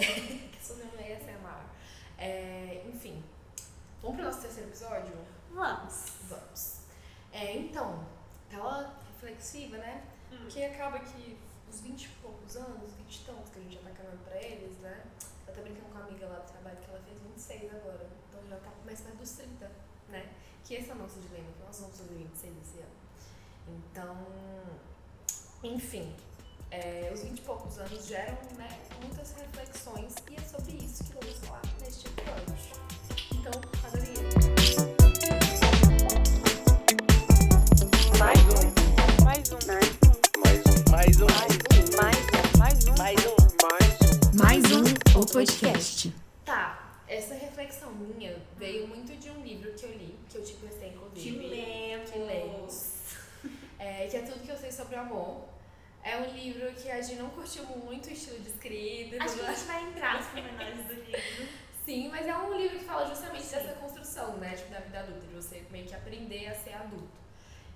que sou meu ASMR. Enfim, vamos pro nosso terceiro episódio? Vamos. Então, tava reflexiva, né? Porque acaba que os 20 e poucos anos, 20 e tantos que a gente já tá caminhando pra eles, né? Eu tô brincando com uma amiga lá do trabalho que ela fez 26 agora, então já tá mais perto dos 30, né? Que esse é o nosso dilema, que nós vamos fazer 26 esse ano. Então, enfim, os 20 e poucos anos geram, né, muitas reflexões e é sobre isso que vamos falar neste episódio. Então, roda a vinheta. O podcast. Tá, essa reflexão minha veio muito de um livro que eu li, que eu te emprestei, inclusive. Que lemos. Que é Tudo Que Eu Sei Sobre Amor. É um livro que a gente não curtiu muito o estilo de escrita. Acho que a gente vai entrar nos pormenores do livro. Sim, mas é um livro que fala justamente dessa construção, né, tipo, da vida adulta, de você meio que aprender a ser adulto.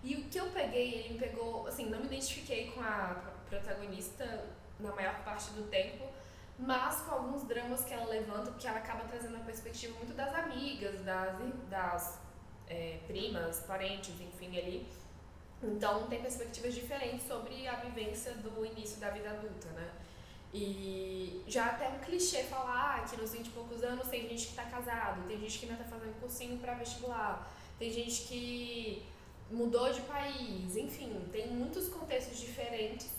E o que eu peguei, ele me pegou, assim, não me identifiquei com a protagonista na maior parte do tempo, mas com alguns dramas que ela levanta, porque ela acaba trazendo uma perspectiva muito das amigas, das primas, parentes, enfim, ali. Então tem perspectivas diferentes sobre a vivência do início da vida adulta, né? E já até um clichê falar que nos 20 e poucos anos tem gente que tá casado, tem gente que ainda tá fazendo cursinho pra vestibular, tem gente que mudou de país, enfim, tem muitos contextos diferentes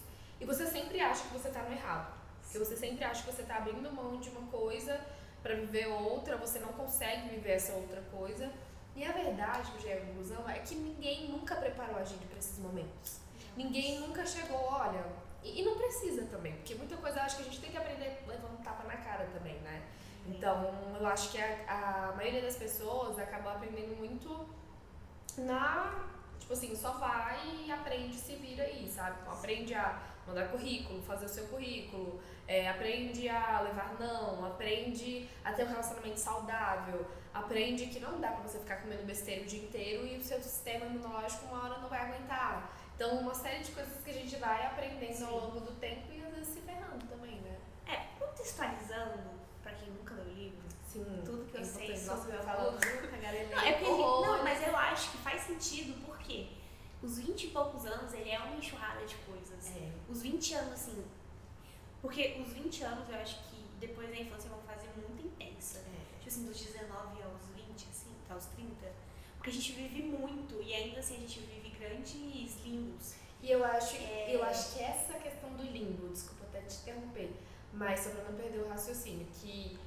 e você sempre acha que você tá no errado. Porque você sempre acha que você tá abrindo mão de uma coisa pra viver outra, você não consegue viver essa outra coisa. E a verdade, que eu cheguei à conclusão, é que ninguém nunca preparou a gente pra esses momentos. Ninguém nunca chegou, olha, e não precisa também, porque muita coisa eu acho que a gente tem que aprender levando um tapa na cara também, né? Então, eu acho que a maioria das pessoas acaba aprendendo muito tipo assim, só vai e aprende, se vira aí, sabe? Então, aprende a mandar currículo, fazer o seu currículo, aprende a levar não, aprende a ter um relacionamento saudável, aprende que não dá pra você ficar comendo besteira o dia inteiro e o seu sistema imunológico uma hora não vai aguentar. Então, uma série de coisas que a gente vai aprendendo ao longo do tempo e às vezes se ferrando também, né? Contextualizando, pra quem nunca leu o livro, Sim, tudo que eu sei sobre eu o falo amor. junto, Não, mas eu acho que faz sentido porque os 20 e poucos anos, ele é uma enxurrada de coisas. Os 20 anos, assim, porque os 20 anos eu acho que depois da infância é uma fase muito intensa. Tipo assim, dos 19 aos 20, assim, aos 30. Porque a gente vive muito e ainda assim a gente vive grandes limbos. E eu acho que essa questão do limbo, desculpa até te interromper, mas só pra não perder o raciocínio, que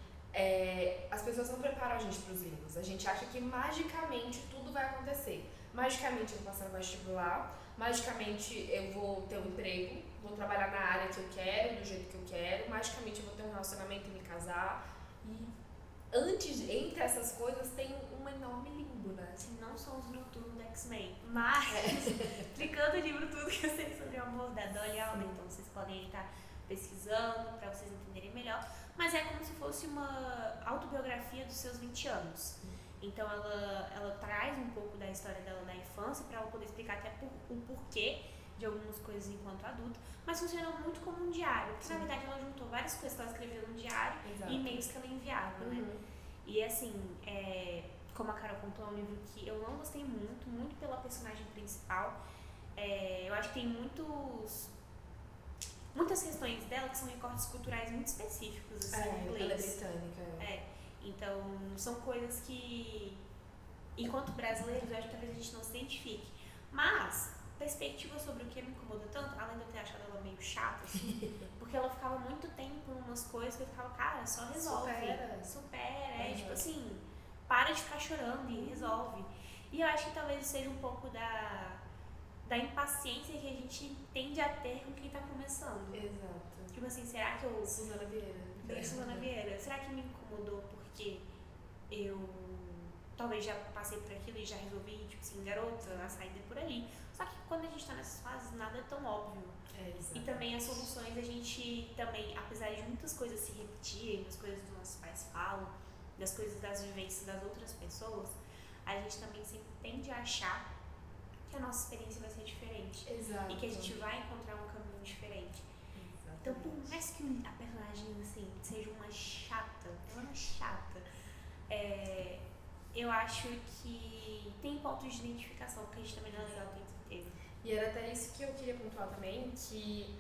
as pessoas não preparam a gente pros limbos. A gente acha que magicamente tudo vai acontecer. Magicamente eu vou passar no vestibular, magicamente eu vou ter um emprego, vou trabalhar na área que eu quero, do jeito que eu quero, magicamente eu vou ter um relacionamento e me casar. E entre essas coisas tem um enorme limbo, né? Assim, não somos noturnos do X-Men, mas explicando o livro Tudo Que Eu Sei Sobre o Amor, da Dolly Alden, então vocês podem estar pesquisando para vocês entenderem melhor, mas é como se fosse uma autobiografia dos seus 20 anos. Então ela traz um pouco da história dela da infância para ela poder explicar até o porquê de algumas coisas enquanto adulta, mas funciona muito como um diário, porque na verdade ela juntou várias coisas que ela escreveu no diário e e-mails que ela enviava, né? E assim, como a Carol contou, é um livro que eu não gostei muito pela personagem principal. Eu acho que tem muitas questões dela que são recortes culturais muito específicos, assim, em inglês. Ela é britânica. Então, são coisas que, enquanto brasileiros, eu acho que talvez a gente não se identifique. Mas, perspectiva sobre o que me incomodou tanto, além de eu ter achado ela meio chata, assim, porque ela ficava muito tempo em umas coisas que eu ficava, cara, só resolve. Supera. Tipo assim, para de ficar chorando e resolve. E eu acho que talvez seja um pouco da impaciência que a gente tende a ter com quem tá começando. Exato. Tipo assim, será que eu... Suzana Vieira. Será que me incomodou porque eu talvez já passei por aquilo e já resolvi, tipo assim, garota, a saída por ali. Só que quando a gente tá nessas fases, nada é tão óbvio. E também as soluções, a gente também, apesar de muitas coisas se repetirem, das coisas que nossos pais falam, das coisas das vivências das outras pessoas, a gente também sempre tende a achar que a nossa experiência vai ser diferente. Exato. E que a gente vai encontrar um caminho diferente. Então, por mais que a personagem, assim, seja uma eu acho que tem pontos de identificação que a gente também não é legal o tempo inteiro. E era até isso que eu queria pontuar também, que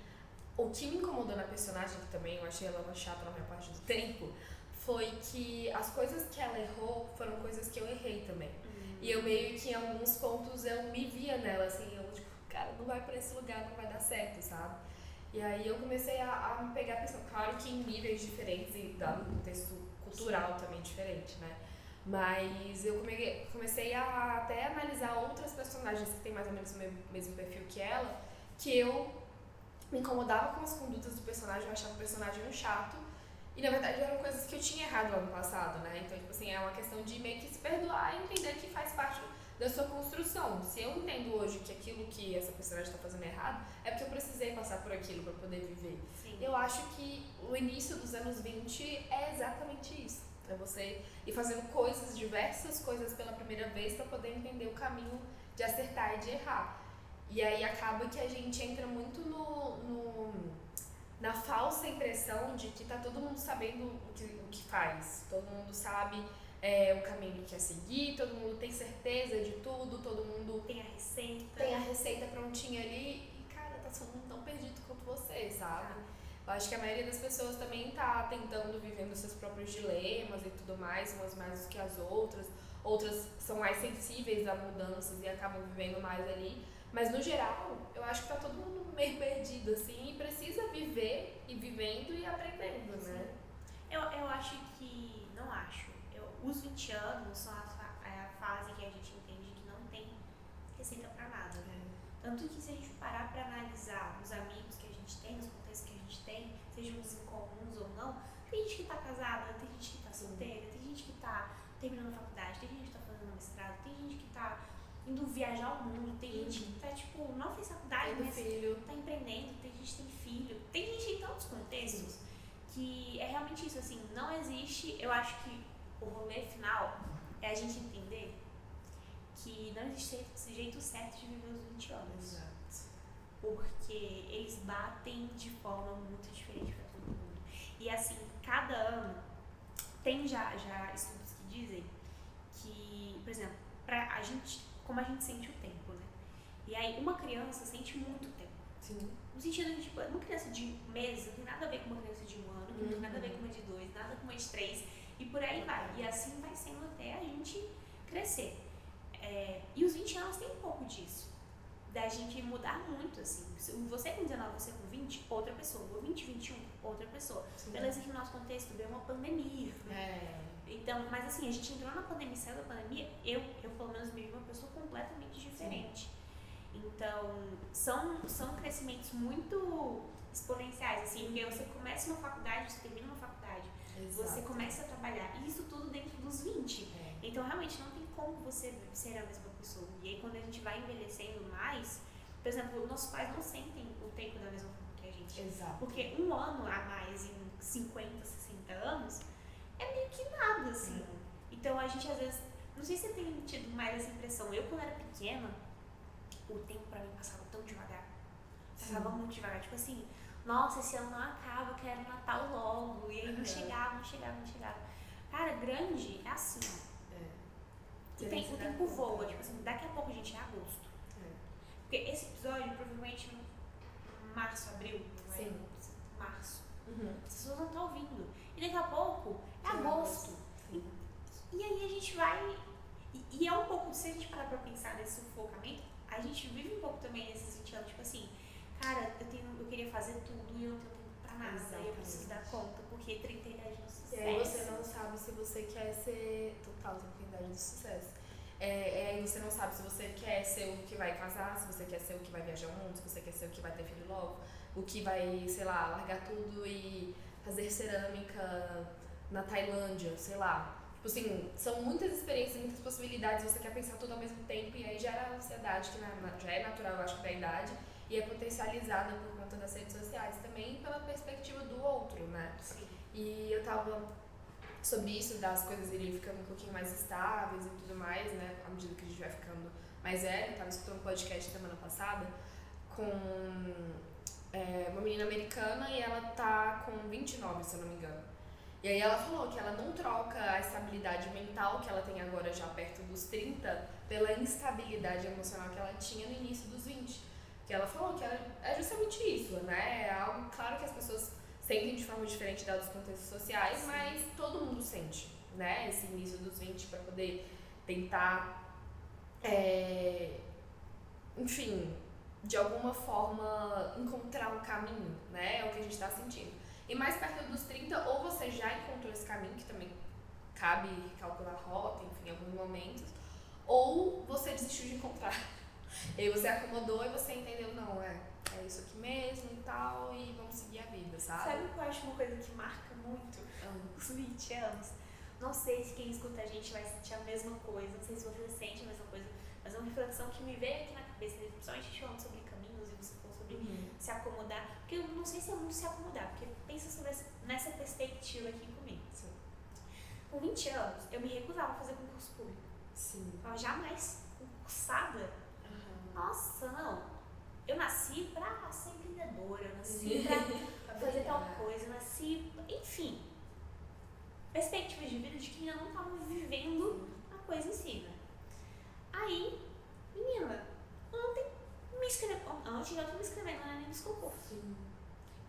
o que me incomodou na personagem, que também eu achei ela uma chata na minha parte do tempo, foi que as coisas que ela errou foram coisas que eu errei também. E eu meio que em alguns pontos eu me via nela, assim, eu tipo, cara, não vai pra esse lugar, não vai dar certo, sabe? E aí eu comecei a me pegar pensando, claro que em níveis diferentes e dado um contexto cultural também diferente, né? Mas eu comecei a até analisar outras personagens que têm mais ou menos o mesmo perfil que ela, que eu me incomodava com as condutas do personagem, eu achava o personagem um chato. E na verdade eram coisas que eu tinha errado lá no passado, né? Então, tipo assim, é uma questão de meio que se perdoar e entender que faz parte da sua construção. Se eu entendo hoje que aquilo que essa personagem está fazendo é errado, é porque eu precisei passar por aquilo para poder viver. Sim. Eu acho que o início dos anos 20 é exatamente isso. É você ir fazendo coisas, diversas coisas pela primeira vez para poder entender o caminho de acertar e de errar. E aí acaba que a gente entra muito na falsa impressão de que tá todo mundo sabendo o que faz. Todo mundo sabe o caminho que quer seguir, todo mundo tem certeza de tudo, todo mundo tem a receita prontinha ali e, cara, tá todo mundo tão perdido quanto você, sabe? Eu acho que a maioria das pessoas também tá tentando vivendo seus próprios dilemas e tudo mais, umas mais do que as outras. Outras são mais sensíveis a mudanças e acabam vivendo mais ali. Mas no geral, eu acho que tá todo mundo meio perdido, assim, e precisa viver e vivendo e aprendendo, né? Eu acho que. Não acho. Os 20 anos são a fase que a gente entende que não tem receita pra nada, né? Tanto que se a gente parar pra analisar os amigos que a gente tem, os contextos que a gente tem, sejam os incomuns ou não, tem gente que tá casada, tem gente que tá solteira, tem gente que tá terminando a faculdade, tem gente que tá fazendo mestrado, tem gente que tá indo viajar ao mundo, tem gente que tá, tipo, não fez faculdade, mas tá empreendendo, tem gente que tem filho, tem gente em tantos contextos que é realmente isso, assim, não existe, eu acho que o rolê final é a gente entender que não existe jeito certo de viver os 20 anos. Exato. Porque eles batem de forma muito diferente pra todo mundo. E assim, cada ano tem já estudos que dizem que, por exemplo, pra a gente, como a gente sente o tempo, né? E aí uma criança sente muito tempo. Sim. No sentido de, tipo, uma criança de meses não tem nada a ver com uma criança de 1 ano, não tem nada a ver com uma de 2, nada com uma de 3, e por aí vai. E assim vai sendo até a gente crescer. E os 20 anos tem um pouco disso. Da gente mudar muito, assim. Você com 19, você com 20, outra pessoa. Ou 20, 21, outra pessoa. Sim. Beleza que no nosso contexto veio uma pandemia. Então, mas assim, a gente entrou na pandemia, saiu da pandemia, eu pelo menos me vi uma pessoa completamente diferente. Sim. Então, são crescimentos muito exponenciais, assim, porque você começa uma faculdade, você termina uma faculdade, exato, você começa a trabalhar, e isso tudo dentro dos 20. Então, realmente, não tem como você ser a mesma pessoa. E aí, quando a gente vai envelhecendo mais, por exemplo, nossos pais não sentem o tempo da mesma forma que a gente. Exato. Porque 1 ano a mais em 50, 60 anos é meio que nada, assim. Então, a gente, às vezes, não sei se você tem tido mais essa impressão. Eu, quando era pequena, o tempo pra mim passava tão devagar. Passava muito devagar. Tipo assim, nossa, esse ano não acaba, eu quero Natal logo. E aí não chegava. Cara, grande é assim, ó. O tempo voa, tipo assim, daqui a pouco, gente, é agosto. Porque esse episódio, provavelmente, em março, abril, não é? Março. As pessoas não estão ouvindo. E daqui a pouco é agosto. E aí a gente vai. E é um pouco, se a gente parar pra pensar nesse sufocamento, a gente vive um pouco também nesses 20 anos, tipo assim, cara, eu queria fazer tudo e eu não tenho tempo pra nada. Exatamente. Eu preciso dar conta, porque 30 idade do sucesso. E aí você não sabe se você quer ser total 30 idade do sucesso. Aí você não sabe se você quer ser o que vai casar, se você quer ser o que vai viajar o mundo, se você quer ser o que vai ter filho logo, o que vai, sei lá, largar tudo e fazer cerâmica na Tailândia, sei lá. Tipo assim, são muitas experiências, muitas possibilidades, você quer pensar tudo ao mesmo tempo e aí gera a ansiedade, que já é natural, eu acho, da idade, e é potencializada por conta das redes sociais também pela perspectiva do outro, né? Sim. E eu tava sobre isso, das coisas irem ficando um pouquinho mais estáveis e tudo mais, né, à medida que a gente vai ficando mais velho. Eu tava escutando um podcast semana passada com uma menina americana e ela tá com 29, se eu não me engano. E aí ela falou que ela não troca a estabilidade mental que ela tem agora já perto dos 30 pela instabilidade emocional que ela tinha no início dos 20. Que ela falou que é justamente isso, né? É algo, claro que as pessoas sentem de forma diferente dados os contextos sociais, Sim. mas todo mundo sente, né? Esse início dos 20 para poder tentar, enfim, de alguma forma encontrar um caminho, né? É o que a gente está sentindo. E mais perto dos 30, ou você já encontrou esse caminho, que também cabe calcular a rota, enfim, em alguns momentos, ou você desistiu de encontrar. E aí você acomodou e você entendeu, não, é isso aqui mesmo e tal, e vamos seguir a vida, sabe? Sabe o que eu acho uma coisa que marca muito os 20 anos? Não sei se quem escuta a gente vai sentir a mesma coisa, não sei se você sente a mesma coisa, mas é uma reflexão que me veio aqui na cabeça, principalmente falando sobre caminhos e você falou sobre se acomodar, porque eu não sei se é muito se acomodar, porque pensa sobre nessa perspectiva aqui comigo. Sim. Com 20 anos, eu me recusava a fazer concurso público. Sim. Eu jamais concursada. Nossa, não. Eu nasci pra ser empreendedora, eu nasci pra fazer tal coisa, eu nasci, enfim. Perspectivas de vida de que ainda não estavam vivendo a coisa em si, né? Aí, menina, ontem eu tô me inscrevendo na Enem dos concursos.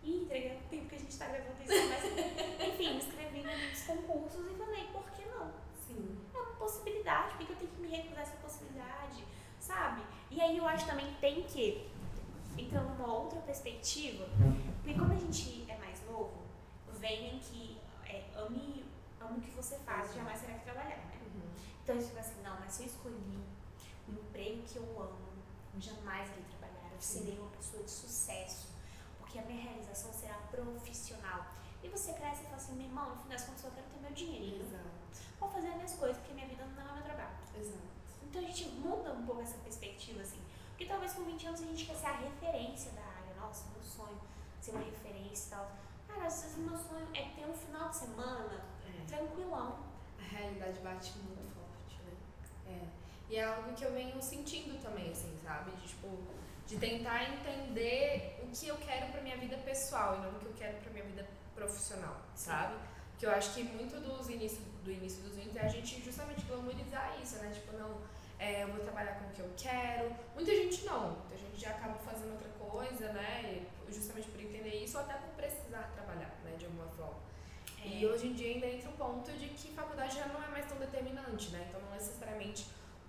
Ih, entregando o tempo que a gente tá gravando isso, mas enfim, me inscrevi na Enem dos concursos e falei, por que não? Sim. É uma possibilidade, por que eu tenho que me recusar essa possibilidade, sabe? E aí eu acho também que tem que, entrando numa outra perspectiva, porque quando a gente é mais novo, vem que ame o que você faz, jamais será que trabalhar, né? Então a gente fica assim, não, mas se eu escolhi um emprego que eu amo, eu jamais irei trabalhar, eu serei uma pessoa de sucesso, porque a minha realização será profissional. E você cresce e fala assim, meu irmão, no fim das contas eu quero ter meu dinheirinho. Exato. Vou fazer as minhas coisas, porque minha vida não é meu trabalho. Exato. Então a gente muda um pouco essa perspectiva, assim. Porque talvez com 20 anos a gente quer ser a referência da área. Nossa, meu sonho ser uma referência e tal. Cara, às vezes meu sonho é ter um final de semana tranquilão. A realidade bate muito forte, né? E é algo que eu venho sentindo também, assim, sabe? De tentar entender o que eu quero pra minha vida pessoal e não o que eu quero pra minha vida profissional, sabe? Porque eu acho que muito do início dos 20 é a gente justamente glamorizar isso, né? Tipo, não, eu vou trabalhar com o que eu quero. Muita gente não, muita gente já acaba fazendo outra coisa, né? Justamente por entender isso ou até por precisar trabalhar, né? De alguma forma. E hoje em dia ainda entra o ponto de que faculdade já não é mais tão determinante, né? Então não necessariamente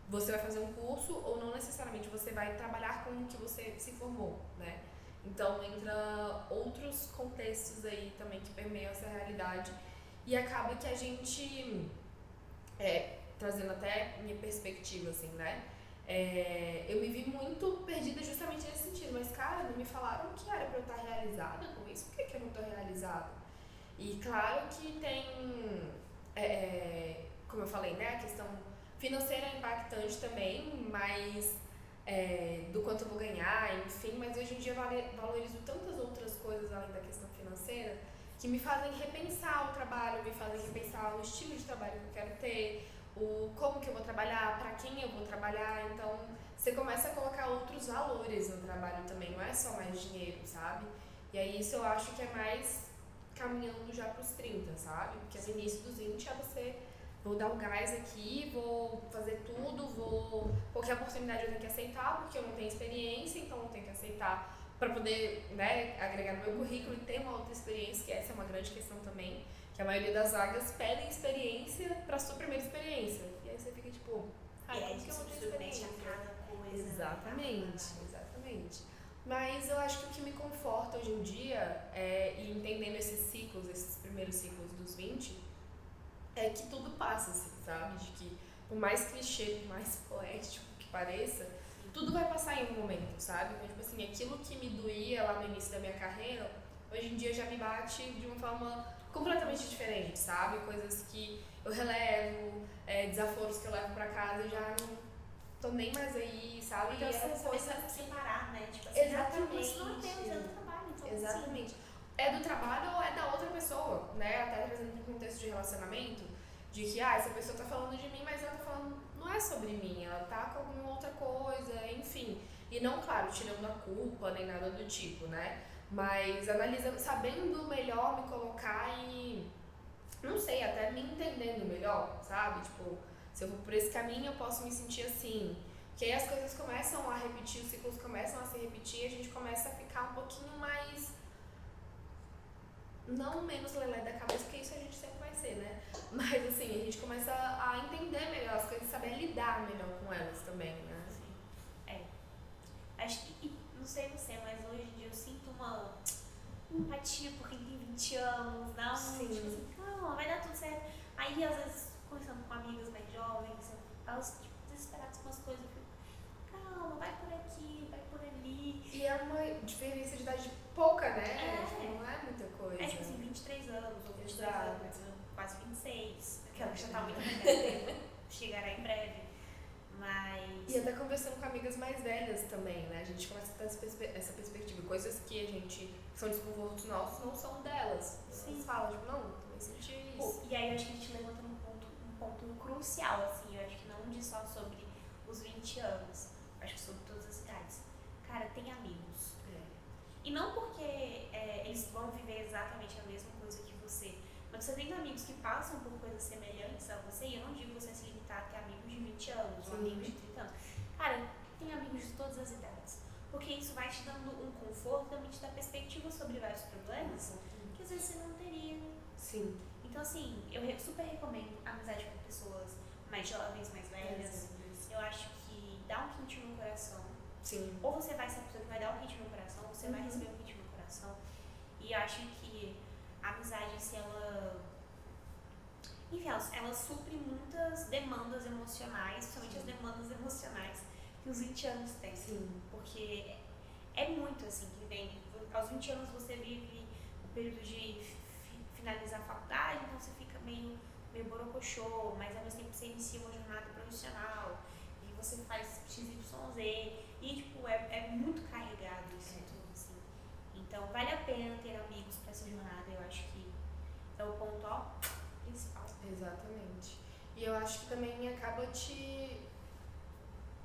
você vai fazer um curso ou não necessariamente você vai trabalhar com o que você se formou, né? Então entra outros contextos aí também que permeiam essa realidade e acaba que a gente, trazendo até minha perspectiva, assim, né? Eu me vi muito perdida justamente nesse sentido, mas cara, não me falaram que era pra eu estar realizada com isso, por que eu não tô realizada? E claro que tem, como eu falei, né, a questão financeira é impactante também, mas do quanto eu vou ganhar, enfim, mas hoje em dia valorizo tantas outras coisas além da questão financeira que me fazem repensar o trabalho, me fazem repensar o estilo de trabalho que eu quero ter, como que eu vou trabalhar, para quem eu vou trabalhar, então você começa a colocar outros valores no trabalho também, não é só mais dinheiro, sabe? E aí isso eu acho que é mais caminhando já pros 30, sabe? Porque no início dos 20 é você, vou dar um gás aqui, vou fazer tudo, qualquer oportunidade eu tenho que aceitar, porque eu não tenho experiência, então eu tenho que aceitar para poder, né, agregar no meu currículo e ter uma outra experiência, que essa é uma grande questão também, que a maioria das vagas pedem experiência para sua primeira experiência. E aí você fica tipo, como que eu vou ter experiência? Exatamente. Mas eu acho que o que me conforta hoje em dia, e entendendo esses primeiros ciclos dos 20, é que tudo passa, assim, sabe? De que, por mais clichê, por mais poético que pareça, tudo vai passar em um momento, sabe? Então, tipo assim, aquilo que me doía lá no início da minha carreira, hoje em dia já me bate de uma forma completamente diferente, sabe? Coisas que eu relevo, desaforos que eu levo pra casa, já não tô nem mais aí, sabe? Então você começa a separar, né? Tipo assim, exatamente. Isso não é teu, é do trabalho. Então, exatamente. É do trabalho ou é da outra pessoa, né? Até trazendo para um contexto de relacionamento, de que, essa pessoa tá falando de mim, mas ela tá falando, não é sobre mim, ela tá com alguma outra coisa, enfim. E não, claro, tirando a culpa, nem nada do tipo, né? Mas analisando, sabendo melhor me colocar não sei, até me entendendo melhor, sabe? Tipo, se eu vou por esse caminho, eu posso me sentir assim. Porque aí as coisas começam a repetir, os ciclos começam a se repetir e a gente começa a ficar um pouquinho mais. Não menos lelé da cabeça, porque isso a gente sempre vai ser, né? Mas assim, a gente começa a entender melhor as coisas, saber lidar melhor com elas também, né? Assim, acho que, não sei você, mas hoje em dia eu sinto uma empatia por quem tem 20 anos, não? Sim. Tipo assim, calma, vai dar tudo certo. Aí, às vezes, conversando com amigas mais jovens, elas, tipo, desesperadas com as coisas, eu fico, calma, vai por aqui, vai por ali. E é uma diferença de idade pouca, né? É. Tipo, não é muita coisa. É tipo assim, 23 anos, ou 22 Exato. anos, quase 26, aquela que já tá muito mais velha, chegará em breve. Mas. E até conversando com amigas mais velhas também, né? A gente começa a ter essa perspectiva. Coisas que a gente, são desconfortos nossos, não são delas. Sim. Elas falam, tipo, não, também senti isso. E aí eu acho que a gente levanta um ponto crucial, assim, eu acho que não diz só sobre os 20 anos, eu acho que sobre todas as idades. Cara, tem amigos. E não porque eles vão viver exatamente a mesma coisa que você, mas você tem amigos que passam por coisas semelhantes a você, e eu não digo você se limitar a ter amigos de 20 anos, ou Sim. amigos de 30 anos. Cara, tem amigos de todas as idades, porque isso vai te dando um conforto, também te dá perspectiva sobre vários problemas que às vezes você não teria. Sim. Então, assim, eu super recomendo amizade com pessoas mais jovens, mais velhas. Eu acho que dá um quentinho no coração. Sim. Ou você vai ser a pessoa que vai dar um quentinho no coração, ou você vai receber um quentinho no coração. E eu acho que a amizade, se ela... Enfim, ela supre muitas demandas emocionais, principalmente as demandas emocionais que os 20 anos têm. Sim. Porque é muito assim que vem. Aos 20 anos você vive o período de finalizar a faculdade, então você fica meio borocochô, mas ao mesmo tempo você inicia uma jornada profissional e você faz XYZ e tipo, é muito carregado isso tudo, assim. Então vale a pena ter amigos para essa jornada, eu acho que é o ponto principal. Exatamente. E eu acho que também acaba te...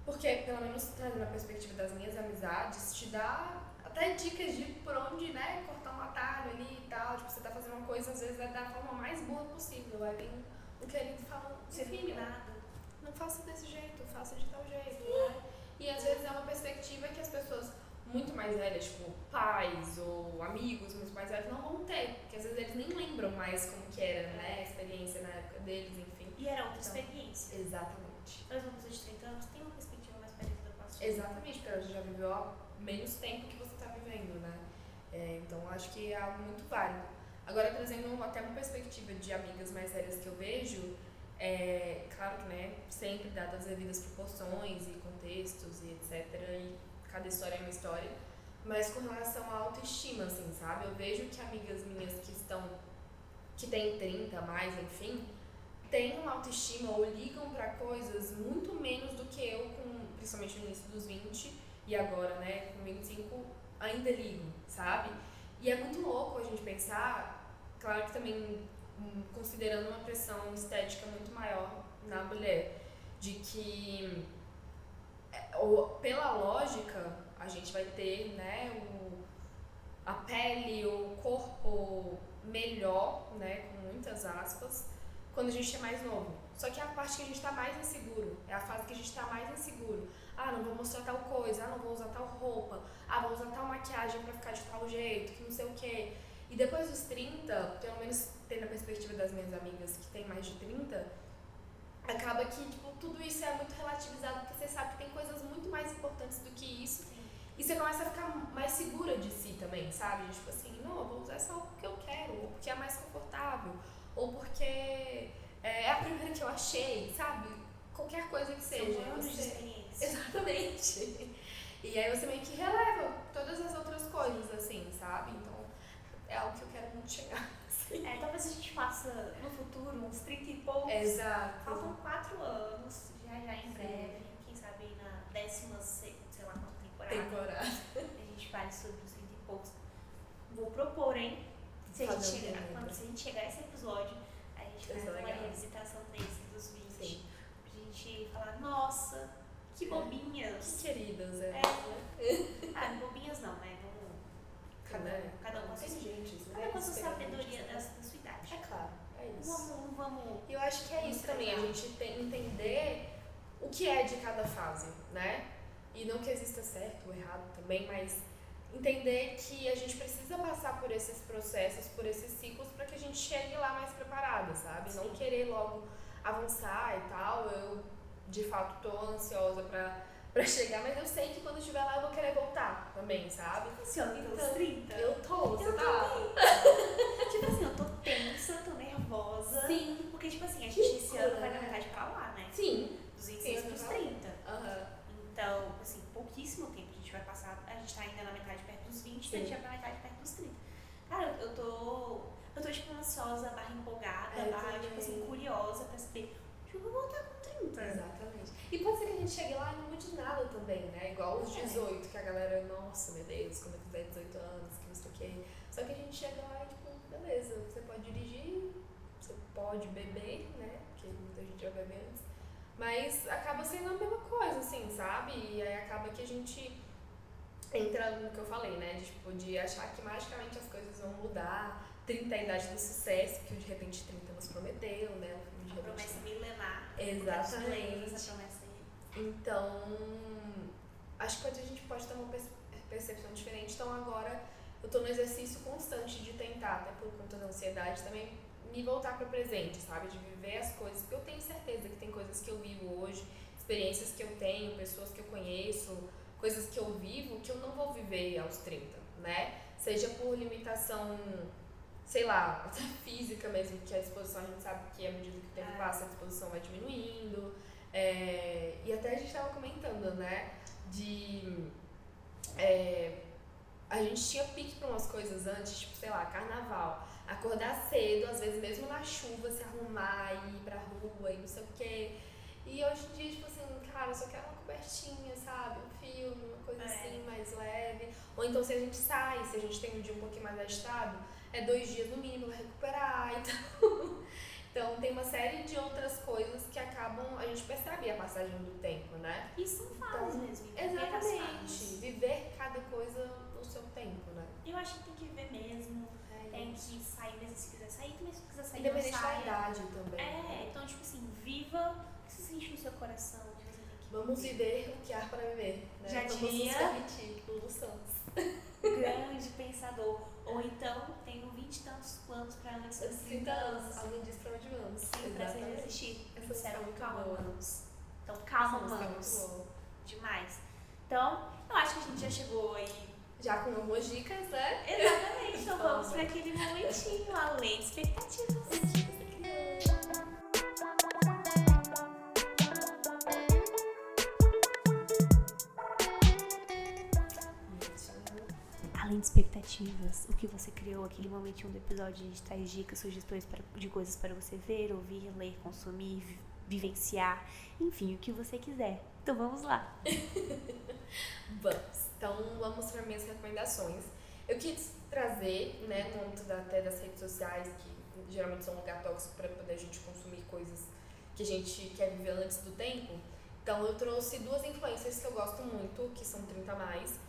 Porque, pelo menos trazendo a perspectiva das minhas amizades, te dá até dicas de por onde, né, cortar um atalho ali e tal. Tipo, você tá fazendo uma coisa, às vezes é da forma mais boa possível. Vai vir um querido falando, filho, não faça desse jeito, faça de tal jeito, né? E às vezes é uma perspectiva que as pessoas muito mais velhas, tipo pais ou amigos muito mais velhos, não vão ter. Porque às vezes eles nem lembram mais como que era, né, a experiência na época deles, enfim. E era outra experiência. Exatamente. Talvez uma pessoa de 30 anos tem uma perspectiva mais parecida com a sua. Exatamente, porque ela já viveu há menos tempo que você está vivendo, né? Então acho que é algo muito válido. Agora, trazendo até uma perspectiva de amigas mais velhas que eu vejo, claro que, né, sempre dadas as devidas proporções e contextos e etc. E cada história é uma história. Mas com relação à autoestima, assim, sabe? Eu vejo que amigas minhas que têm 30 mais, enfim, têm uma autoestima ou ligam pra coisas muito menos do que eu, principalmente no início dos 20 e agora, né, com 25, ainda ligo, sabe? E é muito louco a gente pensar, claro que também considerando uma pressão estética muito maior na mulher, de que pela lógica a gente vai ter, né, a pele, o corpo melhor, né, com muitas aspas, quando a gente é mais novo. Só que é a parte que a gente tá mais inseguro, é a fase que a gente tá mais inseguro. Ah, não vou mostrar tal coisa, não vou usar tal roupa, vou usar tal maquiagem pra ficar de tal jeito, que não sei o quê. E depois dos 30, pelo menos tendo a perspectiva das minhas amigas que tem mais de 30, acaba que, tipo, tudo isso é muito relativizado, porque você sabe que tem coisas muito mais importantes do que isso. E você começa a ficar mais segura de si também, sabe? Tipo assim, não, eu vou usar essa roupa porque eu quero, ou porque é mais confortável, ou porque é a primeira que eu achei, sabe? Qualquer coisa que seja. São anos de experiência. Exatamente. E aí você meio que releva todas as outras coisas, assim, sabe? Então, é algo que eu quero muito chegar. Assim. Talvez a gente faça no futuro uns 30 e poucos. Exato. Faltam 4 anos, já em breve. Quem sabe aí na 10ª, sei lá quanta temporada. A gente fale sobre os 30 e poucos. Vou propor, hein? Se a gente chegar a esse episódio, a gente faz uma revisitação desse dos 20. Sim. Pra gente falar, nossa, que bobinhas. Que queridas, Bobinhas não, né? Cada um com a sua inteligentes, sabedoria da sua idade. É claro, é isso. que é de cada fase, né? E não que exista certo ou errado também, mas entender que a gente precisa passar por esses processos, por esses ciclos, para que a gente chegue lá mais preparada, sabe? Sim. Não querer logo avançar e tal. Eu, de fato, tô ansiosa pra chegar, mas eu sei que quando eu estiver lá eu vou querer voltar também, sabe? Funciona pelos 30? Eu tô, você Eu tá? Tipo assim, eu tô tensa, tô nervosa. Sim. Porque, tipo assim, a gente esse ano vai na verdade pra lá, né? Sim. Dos 26 pros 30. Aham. Então, assim, pouquíssimo tempo a gente vai passar. A gente tá ainda na metade perto dos 20, então a gente vai pra metade perto dos 30. Cara, eu tô tipo ansiosa, barra empolgada, barra, tipo assim, curiosa pra saber. Tipo, eu vou voltar com 30. Exatamente. E pode ser que a gente chegue lá e não mude nada também, né? Igual os 18, que a galera, nossa, meu Deus, quando eu fizer 18 anos, que não sei o quê. Só que a gente chega lá e, tipo, beleza, você pode dirigir, você pode beber, né? Porque muita gente já bebe antes. Mas acaba sendo a mesma coisa, assim, sabe? E aí acaba que a gente entra no que eu falei, né? De, tipo, de achar que magicamente as coisas vão mudar. 30 é a idade do sucesso, que de repente 30 nos prometeu, né? Uma promessa milenar. Exatamente. Essa promessa aí. Então, acho que a gente pode ter uma percepção diferente. Então agora eu tô no exercício constante de tentar, até por conta da ansiedade também, me voltar pro presente, sabe? De viver as coisas, porque eu tenho certeza que tem coisas que eu vivo hoje, experiências que eu tenho, pessoas que eu conheço, coisas que eu vivo que eu não vou viver aos 30, né? Seja por limitação, sei lá, até física mesmo, que a disposição a gente sabe que à medida que o tempo passa a disposição vai diminuindo. E até a gente estava comentando, né, a gente tinha pique para umas coisas antes, tipo, sei lá, carnaval, acordar cedo, às vezes mesmo na chuva, se arrumar e ir pra rua e não sei o quê. E hoje em dia, tipo assim, cara, eu só quero uma cobertinha, sabe, um filme, uma coisa assim, mais leve. Ou então se a gente sai, se a gente tem um dia um pouquinho mais agitado, 2 dias no mínimo pra recuperar, então tem uma série de outras coisas que acabam, a gente percebe a passagem do tempo, né? E são fases mesmo. Exatamente. Viver cada coisa no seu tempo, né? Eu acho que tem que viver mesmo. Tem que sair mesmo se quiser sair, também se quiser sair independente não da saia. idade também. Então tipo assim, viva o que você sente no seu coração, o que você tem que Vamos viver o que há para viver, né? Já Vamos diria nos permitir, Lulu Santos. grande pensador. Ou então, tenho 20 e tantos planos para antes dos 30 anos. Alguém diz pra onde vamos. Sim, o prazer de existir. Essa Disseram, música é muito calma, boa. manos. Então, calma, Essa música é manos. muito boa. Demais. Então, eu acho que a gente já chegou aí. Já com algumas dicas, né? Exatamente. Então, vamos para aquele momentinho além de expectativas. Além de expectativas, o que você criou, aquele momentinho do episódio de traz dicas, sugestões de coisas para você ver, ouvir, ler, consumir, vivenciar, enfim, o que você quiser. Então vamos lá. Vamos. Então vamos para minhas recomendações. Eu quis trazer, né, no âmbito até das redes sociais, que geralmente são um lugar tóxico para poder a gente consumir coisas que a gente quer viver antes do tempo. Então eu trouxe 2 influencers que eu gosto muito, que são 30 mais,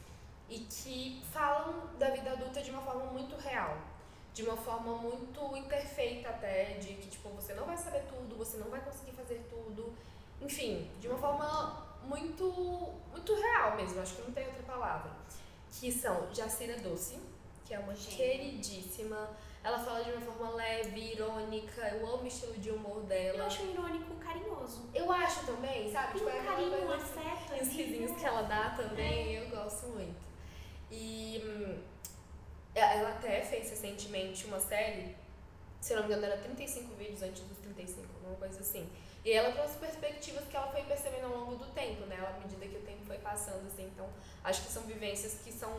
e que falam da vida adulta de uma forma muito real, de uma forma muito imperfeita até, de que tipo, você não vai saber tudo, você não vai conseguir fazer tudo, enfim, de uma forma muito, muito real mesmo, acho que não tem outra palavra, que são Jacira Doce, que é uma queridíssima, ela fala de uma forma leve, irônica, eu amo o estilo de humor dela. Eu acho irônico carinhoso. Eu acho também, sabe? Tem um carinho, um coisa afeto. E os risinhos que ela dá também, eu gosto muito. E ela até fez recentemente uma série, se eu não me engano era 35 vídeos antes dos 35, uma coisa assim. E ela trouxe perspectivas que ela foi percebendo ao longo do tempo, né? À medida que o tempo foi passando, assim. Então, acho que são vivências que são...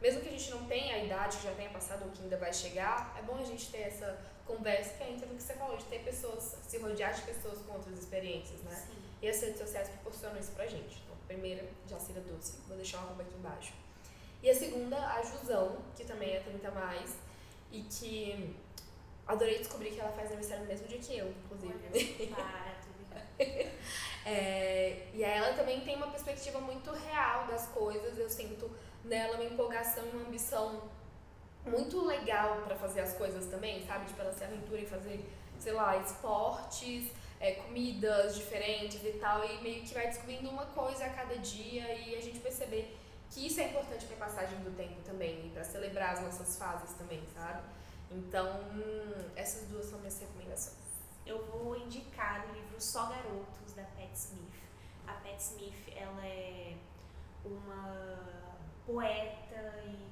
Mesmo que a gente não tenha a idade que já tenha passado ou que ainda vai chegar, é bom a gente ter essa conversa que entra no que você falou, de ter pessoas, se rodear de pessoas com outras experiências, né? Sim. E as redes sociais proporcionam isso pra gente. Então, a primeira, Jacira Doce, vou deixar o arroba aqui embaixo. E a segunda, a Jusão, que também é 30 mais, e que adorei descobrir que ela faz aniversário no mesmo dia que eu, inclusive. Para, tudo. E ela também tem uma perspectiva muito real das coisas, eu sinto nela uma empolgação e uma ambição muito legal pra fazer as coisas também, sabe? Tipo, ela se aventura em fazer, sei lá, esportes, comidas diferentes e tal, e meio que vai descobrindo uma coisa a cada dia e a gente perceber que isso é importante pra passagem do tempo também, e pra celebrar as nossas fases também, sabe? Então, essas duas são minhas recomendações. Eu vou indicar o livro Só Garotos, da Pat Smith. A Pat Smith, ela é uma poeta e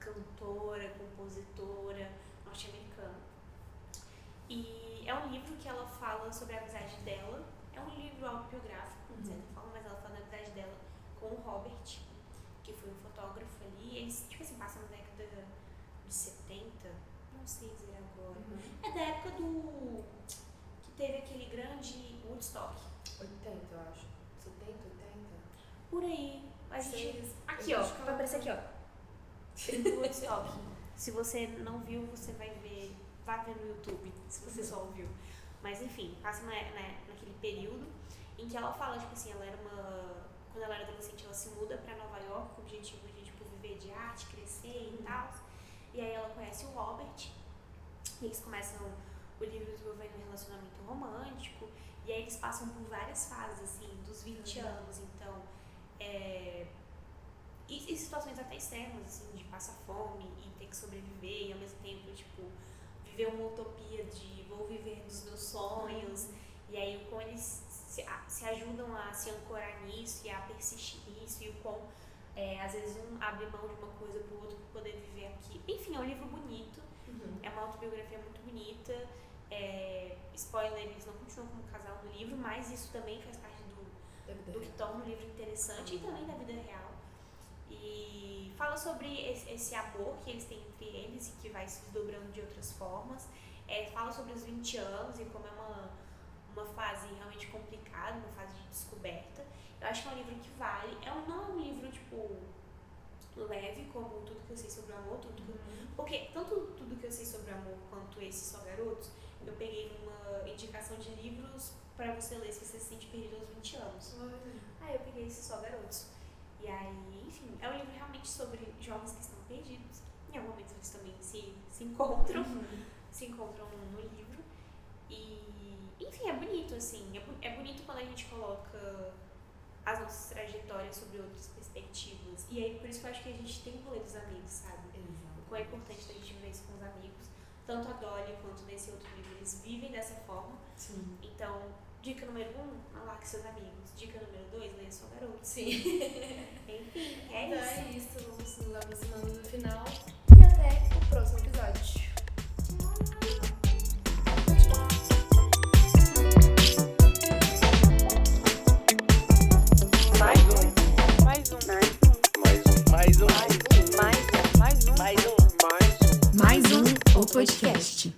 cantora, compositora norte-americana. E é um livro que ela fala sobre a amizade dela. É um livro autobiográfico, de certa forma, mas ela fala da amizade dela com o Robert, que foi um fotógrafo ali. Eles, tipo assim, passam na década de 70, não sei dizer agora. É da época que teve aquele grande Woodstock. 80, eu acho. 70, 80? Por aí. A gente... Aqui, Eu ó. acho que Vai aparecer aqui, ó. Do Woodstock. Se você não viu, você vai ver. Vá ver no YouTube, se você só ouviu. Mas enfim, passa naquele período em que ela fala, tipo assim, ela era uma... Quando ela era adolescente, ela se muda pra Nova York com o objetivo de, tipo, viver de arte, crescer e tal. E aí ela conhece o Robert, e eles começam o livro desenvolvendo um relacionamento romântico, e aí eles passam por várias fases, assim, dos 20 anos, então, e situações até extremas, assim, de passar fome e ter que sobreviver, e ao mesmo tempo, tipo, viver uma utopia de vou viver dos meus sonhos, e aí o quão eles se ajudam a se ancorar nisso e a persistir nisso, e o quão às vezes um abre mão de uma coisa pro outro pra poder viver aqui. Enfim, é um livro bonito, é uma autobiografia muito bonita, spoiler, eles não continuam como casal no livro, mas isso também faz parte do que torna o livro interessante e também da vida real. E fala sobre esse amor que eles têm entre eles e que vai se desdobrando de outras formas. Fala sobre os 20 anos e como é uma fase realmente complicada, uma fase de descoberta. Eu acho que é um livro que vale. Não é um livro, tipo, leve, como Tudo Que Eu Sei Sobre o Amor. Porque tanto Tudo Que Eu Sei Sobre o Amor quanto esse Só Garotos, eu peguei numa indicação de livros pra você ler se você se sente perdido aos 20 anos. Aí eu peguei esse Só Garotos. E aí, enfim, é um livro realmente sobre jovens que estão perdidos. Em algum momento eles também se encontram, se encontram no livro. E, enfim, é bonito, assim. É bonito quando a gente coloca as nossas trajetórias sobre outras perspectivas. E aí, por isso que eu acho que a gente tem o rolê dos amigos, sabe? O quão é importante a gente viver isso com os amigos. Tanto a Dolly quanto nesse outro livro, eles vivem dessa forma. Sim. Então, dica número 1, não largue seus amigos. Dica número 2, leia Só Garoto. Sim. Enfim, Então isso. é isso, vamos nos aproximando do final e até o próximo episódio. Mais um, o podcast.